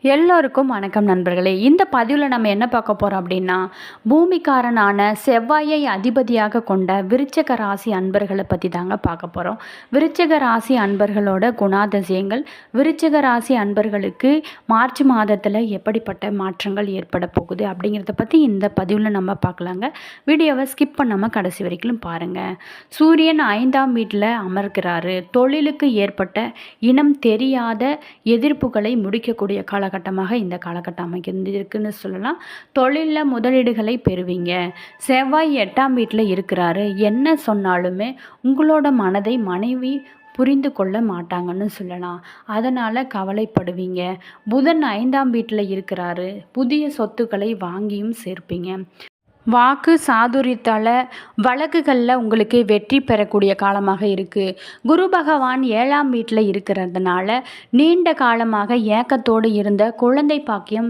எல்லோருக்கும் வணக்கம் நண்பர்களே. இந்த பதிவில் நம்ம என்ன பார்க்க போகிறோம் அப்படின்னா, பூமிக்காரனான செவ்வாயை அதிபதியாக கொண்ட விருச்சிக ராசி அன்பர்களை பற்றி தாங்க பார்க்க போகிறோம். விருச்சிக ராசி அன்பர்களோட குணாதிசயங்கள், விருச்சிக ராசி அன்பர்களுக்கு மார்ச் மாதத்தில் எப்படிப்பட்ட மாற்றங்கள் ஏற்பட போகுது அப்படிங்கிறத பற்றி இந்த பதிவில் நம்ம பார்க்கலாங்க. வீடியோவை ஸ்கிப் பண்ணாமல் கடைசி வரைக்கும் பாருங்கள். சூரியன் 5ஆம் வீட்டில் அமர்கிறாரு. தொழிலுக்கு ஏற்பட்ட இனம் தெரியாத எதிர்ப்புகளை முடிக்கக்கூடிய காலகட்டமாக இந்த காலகட்டம் அமைந்திருக்குன்னு சொல்லலாம். தொழிலில் முதலீடுகளை பெறுவீங்க. செவ்வாய் 8ஆம் வீட்டில் இருக்கிறாரு. என்ன சொன்னாலுமே உங்களோட மனதை மனைவி புரிந்து கொள்ள மாட்டாங்கன்னு சொல்லலாம். அதனால் கவலைப்படுவீங்க. புதன் 5ஆம் வீட்டில் இருக்கிறாரு. புதிய சொத்துக்களை வாங்கியும் சேர்ப்பீங்க. வாக்கு சாதுரியத்தால் வழக்குகளில் உங்களுக்கு வெற்றி பெறக்கூடிய காலமாக இருக்குது. குரு பகவான் 7ஆம் வீட்டில் இருக்கிறதுனால நீண்ட காலமாக ஏக்கத்தோடு இருந்த குழந்தை பாக்கியம்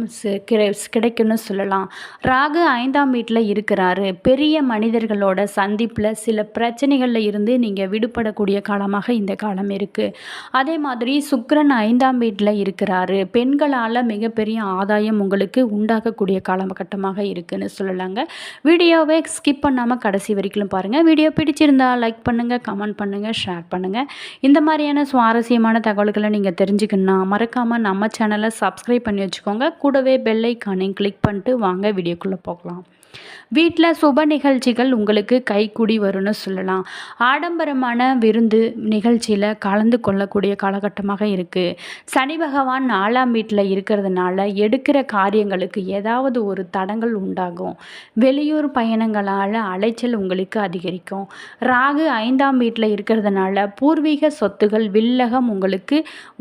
கிடைக்குன்னு சொல்லலாம். ராகு 5ஆம் வீட்டில் இருக்கிறாரு. பெரிய மனிதர்களோட சந்திப்பில் சில பிரச்சனைகளில் இருந்து நீங்கள் விடுபடக்கூடிய காலமாக இந்த காலம் இருக்குது. அதே மாதிரி சுக்கிரன் 5ஆம் வீட்டில் இருக்கிறாரு. பெண்களால் மிகப்பெரிய ஆதாயம் உங்களுக்கு உண்டாகக்கூடிய காலகட்டமாக இருக்குதுன்னு சொல்லலாங்க. வீடியோவை ஸ்கிப் பண்ணாமல் கடைசி வரைக்கும் பாருங்கள். வீடியோ பிடிச்சிருந்தால் லைக் பண்ணுங்கள், கமெண்ட் பண்ணுங்கள், ஷேர் பண்ணுங்கள். இந்த மாதிரியான சுவாரஸ்யமான தகவல்களை நீங்கள் தெரிஞ்சுக்கணுன்னா மறக்காமல் நம்ம சேனலை சப்ஸ்கிரைப் பண்ணி வச்சுக்கோங்க. கூடவே பெல் ஐக்கானையும் கிளிக் பண்ணிட்டு வாங்க வீடியோக்குள்ளே போகலாம். வீட்டில் சுப நிகழ்ச்சிகள் உங்களுக்கு கைக்கூடி வரும்னு சொல்லலாம். ஆடம்பரமான விருந்து நிகழ்ச்சியில் கலந்து கொள்ளக்கூடிய காலகட்டமாக இருக்குது. சனி பகவான் 4ஆம் வீட்டில் இருக்கிறதுனால எடுக்கிற காரியங்களுக்கு ஏதாவது ஒரு தடங்கள் உண்டாகும். வெளியூர் பயணங்களால் அலைச்சல் உங்களுக்கு அதிகரிக்கும். ராகு 5ஆம் வீட்டில் இருக்கிறதுனால பூர்வீக சொத்துகள் வில்லகம் உங்களுக்கு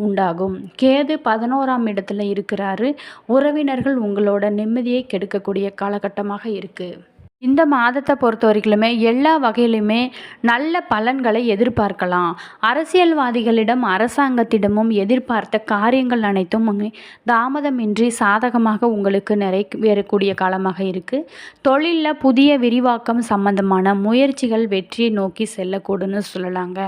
உண்டாகும். கேது 11ஆம் இடத்துல இருக்கிறாரு. உறவினர்கள் உங்களோட நிம்மதியை கெடுக்கக்கூடிய காலகட்டமாக இருக்குது. இந்த மாதத்தை பொறுத்த வரைக்குமே எல்லா வகையிலுமே நல்ல பலன்களை எதிர்பார்க்கலாம். அரசியல்வாதிகளிடம் அரசாங்கத்திடமும் எதிர்பார்த்த காரியங்கள் அனைத்தும் தாமதமின்றி சாதகமாக உங்களுக்கு நிறைவேறக்கூடிய காலமாக இருக்குது. தொழிலில் புதிய விரிவாக்கம் சம்பந்தமான முயற்சிகள் வெற்றியை நோக்கி செல்லக்கூடுன்னு சொல்லலாங்க.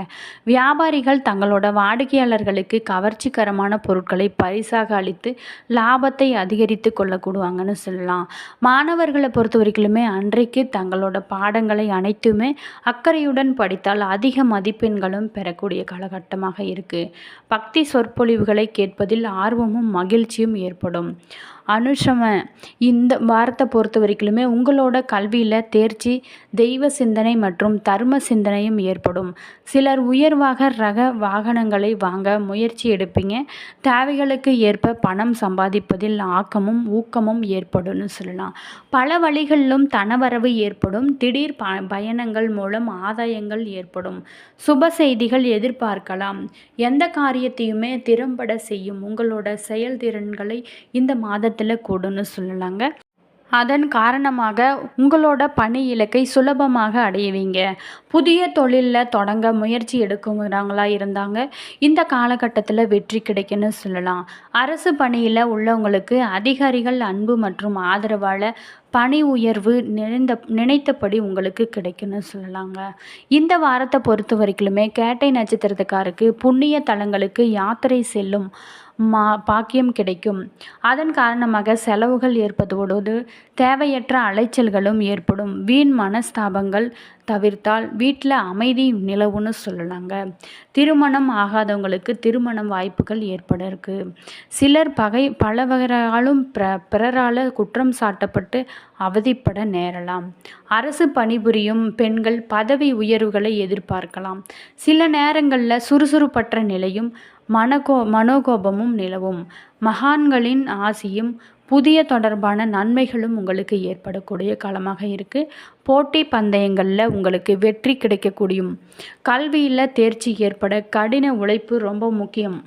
வியாபாரிகள் தங்களோட வாடிக்கையாளர்களுக்கு கவர்ச்சிகரமான பொருட்களை பரிசாக அளித்து லாபத்தை அதிகரித்து கொள்ளக்கூடுவாங்கன்னு சொல்லலாம். மாணவர்களை பொறுத்த வரைக்குமே தங்களோட பாடங்களை அனைத்துமே அக்கறையுடன் படித்தால் அதிக மதிப்பெண்களும் பெறக்கூடிய காலகட்டமாக இருக்குது. பக்தி சொற்பொழிவுகளை கேட்பதில் ஆர்வமும் மகிழ்ச்சியும் ஏற்படும். அனுஷம இந்த வாரத்தை பொறுத்த வரைக்குமே உங்களோட கல்வியில் தேர்ச்சி, தெய்வ சிந்தனை மற்றும் தர்ம சிந்தனையும் ஏற்படும். சிலர் உயர்வாக ரக வாகனங்களை வாங்க முயற்சி எடுப்பீங்க. தேவைகளுக்கு ஏற்ப பணம் சம்பாதிப்பதில் ஆக்கமும் ஊக்கமும் ஏற்படும்னு சொல்லலாம். பல வழிகளிலும் தனவரவு ஏற்படும். திடீர் பயணங்கள் மூலம் ஆதாயங்கள் ஏற்படும். சுப செய்திகள் எதிர்பார்க்கலாம். எந்த காரியத்தையுமே திறம்பட செய்யும் உங்களோட செயல்திறன்களை இந்த மாதத்தில் கூடுன்னு சொல்லலாங்க. அதன் காரணமாக உங்களோட பணி இலக்கை சுலபமாக அடைவீங்க. புதிய தொழிலில் தொடங்க முயற்சி எடுக்குங்கிறாங்களா இருந்தாங்க இந்த காலகட்டத்தில் வெற்றி கிடைக்குன்னு சொல்லலாம். அரசு பணியில் உள்ளவங்களுக்கு அதிகாரிகள் அன்பு மற்றும் ஆதரவால் பணி உயர்வு நினைத்தபடி உங்களுக்கு கிடைக்குன்னு சொல்லலாங்க. இந்த வாரத்தை பொறுத்த வரைக்குமே கேட்டை நட்சத்திரத்துக்காருக்கு புண்ணிய தலங்களுக்கு யாத்திரை செல்லும் பாக்கியம் கிடைக்கும். அதன் காரணமாக செலவுகள் ஏற்படுவதோடு தேவையற்ற அலைச்சல்களும் ஏற்படும். வீண் மனஸ்தாபங்கள் தவிர்த்தால் வீட்டில் அமைதி நிலவுன்னு சொல்லலாங்க. திருமணம் ஆகாதவங்களுக்கு திருமணம் வாய்ப்புகள் ஏற்பட இருக்கு. சிலர் பலவராலும் பிறரால் குற்றம் சாட்டப்பட்டு அவதிப்பட நேரலாம். அரசு பணிபுரியும் பெண்கள் பதவி உயர்வுகளை எதிர்பார்க்கலாம். சில நேரங்களில் சுறுசுறுப்பற்ற நிலையும் மனோகோபமும் நிலவும். மகான்களின் ஆசியும் புதிய தொடர்பான நன்மைகளும் உங்களுக்கு ஏற்படக்கூடிய காலமாக இருக்குது. போட்டி பந்தயங்களில் உங்களுக்கு வெற்றி கிடைக்கக்கூடியும். கல்வியில் தேர்ச்சி ஏற்பட கடின உழைப்பு ரொம்ப முக்கியம்.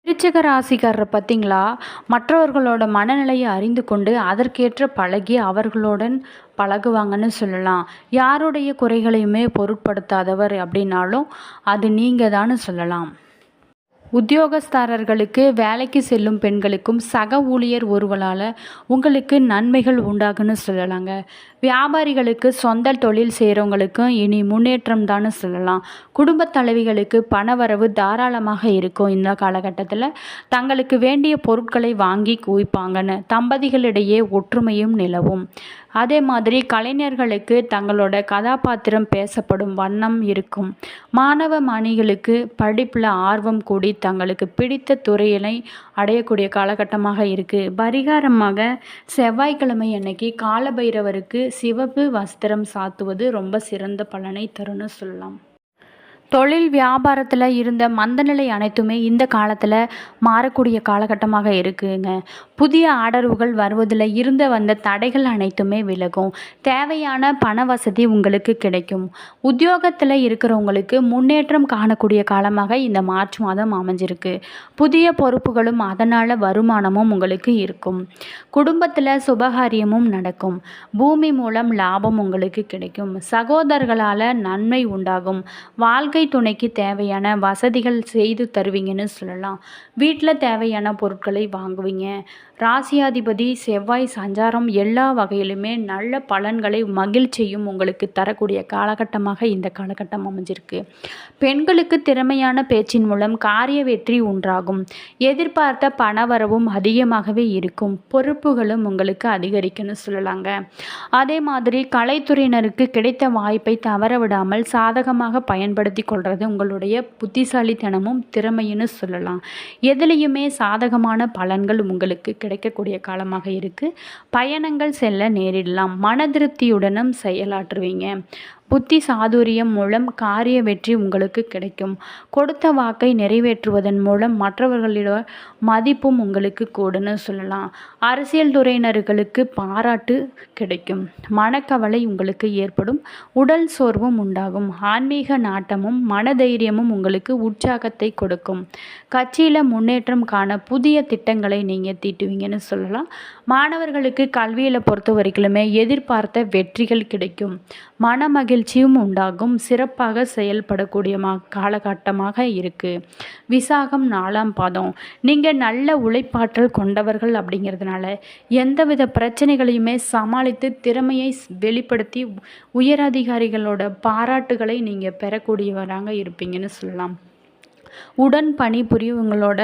விருச்சிக ராசிக்காரரை பார்த்தீங்களா, மற்றவர்களோட மனநிலையை அறிந்து கொண்டு அதற்கேற்ற பழகி அவர்களுடன் பழகுவாங்கன்னு சொல்லலாம். யாருடைய குறைகளையுமே பொருட்படுத்தாதவர் அப்படின்னாலும் அது நீங்கள் தான்னு சொல்லலாம். உத்தியோகஸ்தர்களுக்கு வேலைக்கு செல்லும் பெண்களுக்கும் சக ஊழியர் ஒருவரால் உங்களுக்கு நன்மைகள் உண்டாகுன்னு சொல்லலாங்க. வியாபாரிகளுக்கு சொந்த தொழில் செய்கிறவங்களுக்கும் இனி முன்னேற்றம் தான்னு சொல்லலாம். குடும்பத் தலைவிகளுக்கு பணவரவு தாராளமாக இருக்கும். இந்த காலகட்டத்தில் தங்களுக்கு வேண்டிய பொருட்களை வாங்கி குவிப்பாங்கன்னு தம்பதிகளிடையே ஒற்றுமையும் நிலவும். அதே மாதிரி கலைஞர்களுக்கு தங்களோட கதாபாத்திரம் பேசப்படும் வண்ணம் இருக்கும். மாணவ மாணவிகளுக்கு படிப்பில் ஆர்வம் கூடி தங்களுக்கு பிடித்த துறையினை அடையக்கூடிய காலகட்டமாக இருக்குது. பரிகாரமாக செவ்வாய்க்கிழமை அன்னைக்கு காலபைரவருக்கு சிவப்பு வஸ்திரம் சாத்துவது ரொம்ப சிறந்த பலனை தரும்னு சொல்லலாம். தொழில் வியாபாரத்தில் இருந்த மந்தநிலை அனைத்துமே இந்த காலத்தில் மாறக்கூடிய காலகட்டமாக இருக்குங்க. புதிய ஆர்டர்கள் வருவதில் இருந்த வந்த தடைகள் அனைத்துமே விலகும். தேவையான பண வசதி உங்களுக்கு கிடைக்கும். உத்தியோகத்தில் இருக்கிறவங்களுக்கு முன்னேற்றம் காணக்கூடிய காலமாக இந்த மார்ச் மாதம் அமைஞ்சிருக்கு. புதிய பொறுப்புகளும் அதனால் வருமானமும் உங்களுக்கு இருக்கும். குடும்பத்தில் சுபகாரியமும் நடக்கும். பூமி மூலம் லாபம் உங்களுக்கு கிடைக்கும். சகோதரர்களால் நன்மை உண்டாகும். வாழ்க்கை துணைக்கு தேவையான வசதிகள் செய்து தருவீங்கன்னு சொல்லலாம். வீட்டில் தேவையான பொருட்களை வாங்குவீங்க. ராசியாதிபதி செவ்வாய் சஞ்சாரம் எல்லா வகையிலுமே நல்ல பலன்களை மகிழ்ச்சியும் உங்களுக்கு தரக்கூடிய காலகட்டமாக இந்த காலகட்டம் அமைஞ்சிருக்கு. பெண்களுக்கு திறமையான பேச்சின் மூலம் காரிய வெற்றி உண்டாகும். எதிர்பார்த்த பணவரவும் அதிகமாகவே இருக்கும். பொறுப்புகளும் உங்களுக்கு அதிகரிக்குன்னு சொல்லலாங்க. அதே மாதிரி கலைத்துறையினருக்கு கிடைத்த வாய்ப்பை தவற விடாமல் சாதகமாக பயன்படுத்தி கொள்வது உங்களுடைய புத்திசாலித்தனமும் திறமைன்னு சொல்லலாம். எதுலேயுமே சாதகமான பலன்கள் உங்களுக்கு கிடைக்கக்கூடிய காலமாக இருக்குது. பயணங்கள் செல்ல நேரிடலாம். மன திருப்தியுடனும் செயலாற்றுவீங்க. புத்தி சாதுரியம் மூலம் காரிய வெற்றி உங்களுக்கு கிடைக்கும். கொடுத்த வாக்கை நிறைவேற்றுவதன் மூலம் மற்றவர்களிட மதிப்பும் உங்களுக்கு கூடுன்னு சொல்லலாம். அரசியல் துறையினர்களுக்கு பாராட்டு கிடைக்கும். மனக்கவலை உங்களுக்கு ஏற்படும். உடல் சோர்வும் உண்டாகும். ஆன்மீக நாட்டமும் மனதைரியமும் உங்களுக்கு உற்சாகத்தை கொடுக்கும். கட்சியில் முன்னேற்றம் காண புதிய திட்டங்களை நீங்கள் தீட்டுவீங்கன்னு சொல்லலாம். மாணவர்களுக்கு கல்வியில் பொறுத்த வரைக்குமே எதிர்பார்த்த வெற்றிகள் கிடைக்கும். மன மகிழ்ச்சியும் உண்டாகும். சிறப்பாக செயல்படக்கூடிய காலகட்டமாக இருக்குது. விசாகம் 4ஆம் பாதம். நீங்கள் நல்ல உழைப்பாற்றல் கொண்டவர்கள் அப்படிங்கிறதுனால எந்தவித பிரச்சனைகளையுமே சமாளித்து திறமையை வெளிப்படுத்தி உயரதிகாரிகளோட பாராட்டுகளை நீங்கள் பெறக்கூடியவராக இருப்பீங்கன்னு சொல்லலாம். உடன் பணிபுரியவங்களோட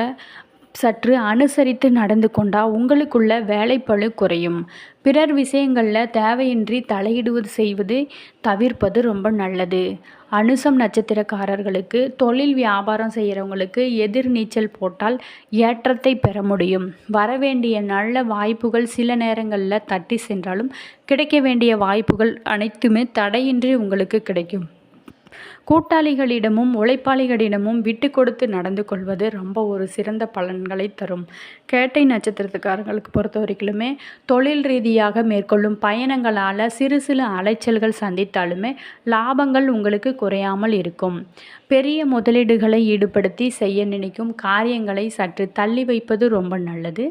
சற்று அனுசரித்து நடந்து கொண்டால் உங்களுக்குள்ள வேலைப்பளு குறையும். பிறர் விஷயங்களில் தேவையின்றி தலையிடுவது செய்வது தவிர்ப்பது ரொம்ப நல்லது. அனுசம் நட்சத்திரக்காரர்களுக்கு தொழில் வியாபாரம் செய்கிறவங்களுக்கு எதிர்நீச்சல் போட்டால் ஏற்றத்தை பெற முடியும். வரவேண்டிய நல்ல வாய்ப்புகள் சில நேரங்களில் தட்டி சென்றாலும் கிடைக்க வேண்டிய வாய்ப்புகள் அனைத்துமே தடையின்றி உங்களுக்கு கிடைக்கும். கூட்டாளிகளிடமும் உழைப்பாளிகளிடமும் விட்டு கொடுத்து நடந்து கொள்வது ரொம்ப ஒரு சிறந்த பலன்களை தரும். கேட்டை நட்சத்திரத்துக்காரர்களுக்கு பொறுத்த வரைக்குமே தொழில் ரீதியாக மேற்கொள்ளும் பயணங்களால் சிறு சிறு அலைச்சல்கள் சந்தித்தாலுமே லாபங்கள் உங்களுக்கு குறையாமல் இருக்கும். பெரிய முதலீடுகளை ஈடுபடுத்தி செய்ய நினைக்கும் காரியங்களை சற்று தள்ளி வைப்பது ரொம்ப நல்லது.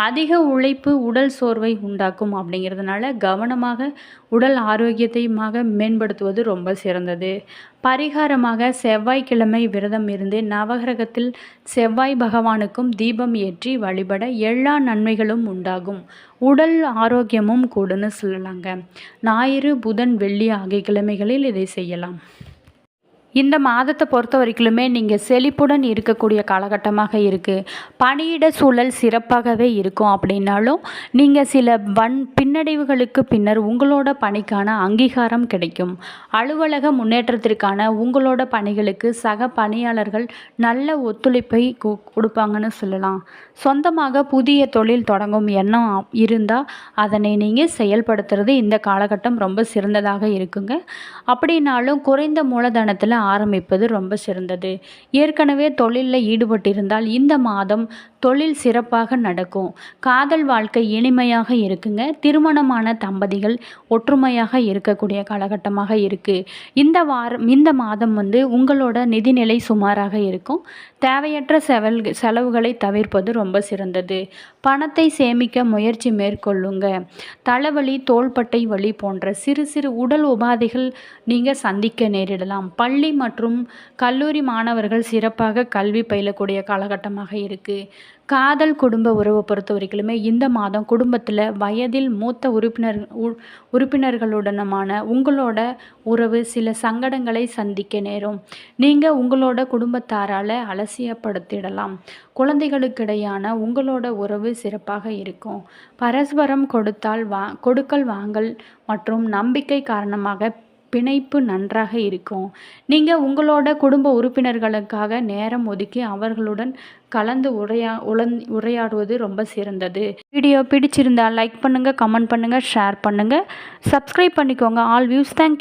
அதிக உழைப்பு உடல் சோர்வை உண்டாக்கும். அப்படிங்கிறதுனால கவனமாக உடல் ஆரோக்கியத்தையுமாக மேம்படுத்துவது ரொம்ப சிறந்தது. பரிகாரமாக செவ்வாய்க்கிழமை விரதம் இருந்து நவகிரகத்தில் செவ்வாய் பகவானுக்கும் தீபம் ஏற்றி வழிபட எல்லா நன்மைகளும் உண்டாகும். உடல் ஆரோக்கியமும் கூடுன்னு சொல்லலாங்க. ஞாயிறு புதன் வெள்ளி ஆகிய கிழமைகளில் இதை செய்யலாம். இந்த மாதத்தை பொறுத்த வரைக்குமே நீங்கள் செழிப்புடன் இருக்கக்கூடிய காலகட்டமாக இருக்குது. பணியிட சூழல் சிறப்பாகவே இருக்கும். அப்படின்னாலும் நீங்கள் சில பின்னடைவுகளுக்கு பின்னர் உங்களோட பணிக்கான அங்கீகாரம் கிடைக்கும். அலுவலக முன்னேற்றத்திற்கான உங்களோட பணிகளுக்கு சக பணியாளர்கள் நல்ல ஒத்துழைப்பை கொடுப்பாங்கன்னு சொல்லலாம். சொந்தமாக புதிய தொழில் தொடங்கும் எண்ணம் இருந்தால் அதனை நீங்கள் செயல்படுத்துறது இந்த காலகட்டம் ரொம்ப சிறந்ததாக இருக்குங்க. அப்படின்னாலும் குறைந்த மூலதனத்தில் ஆரம்பிப்பது ரொம்ப சிறந்தது. ஏற்கனவே தொழிலில் ஈடுபட்டிருந்தால் இந்த மாதம் தொழில் சிறப்பாக நடக்கும். காதல் வாழ்க்கை இனிமையாக இருக்குங்க. திருமணமான தம்பதிகள் ஒற்றுமையாக இருக்கக்கூடிய காலகட்டமாக இருக்குது. இந்த மாதம் உங்களோட நிதிநிலை சுமாராக இருக்கும். தேவையற்ற செலவுகளை தவிர்ப்பது ரொம்ப சிறந்தது. பணத்தை சேமிக்க முயற்சி மேற்கொள்ளுங்க. தலைவலி, தோள்பட்டை வலி போன்ற சிறு சிறு உடல் உபாதைகள் நீங்கள் சந்திக்க நேரிடலாம். பள்ளி மற்றும் கல்லூரி மாணவர்கள் சிறப்பாக கல்வி பயிலக்கூடிய காலகட்டமாக இருக்குது. காதல் குடும்ப உறவை பொறுத்த வரைக்குமே இந்த மாதம் குடும்பத்தில் வயதில் மூத்த உறுப்பினர்களுடனமான உங்களோட உறவு சில சங்கடங்களை சந்திக்க நேரும். நீங்கள் உங்களோட குடும்பத்தாரால் அலட்சியப்படுத்திடலாம். குழந்தைகளுக்கிடையான உங்களோட உறவு சிறப்பாக இருக்கும். பரஸ்பரம் கொடுக்கல் வாங்கல் மற்றும் நம்பிக்கை காரணமாக பிணைப்பு நன்றாக இருக்கும். நீங்கள் உங்களோட குடும்ப உறுப்பினர்களுக்காக நேரம் ஒதுக்கி அவர்களுடன் கலந்து உரையாடுவது ரொம்ப சிறந்தது. வீடியோ பிடிச்சிருந்தால் லைக் பண்ணுங்கள், கமெண்ட் பண்ணுங்கள், ஷேர் பண்ணுங்கள், சப்ஸ்கிரைப் பண்ணிக்கோங்க. All views. தேங்க்யூ.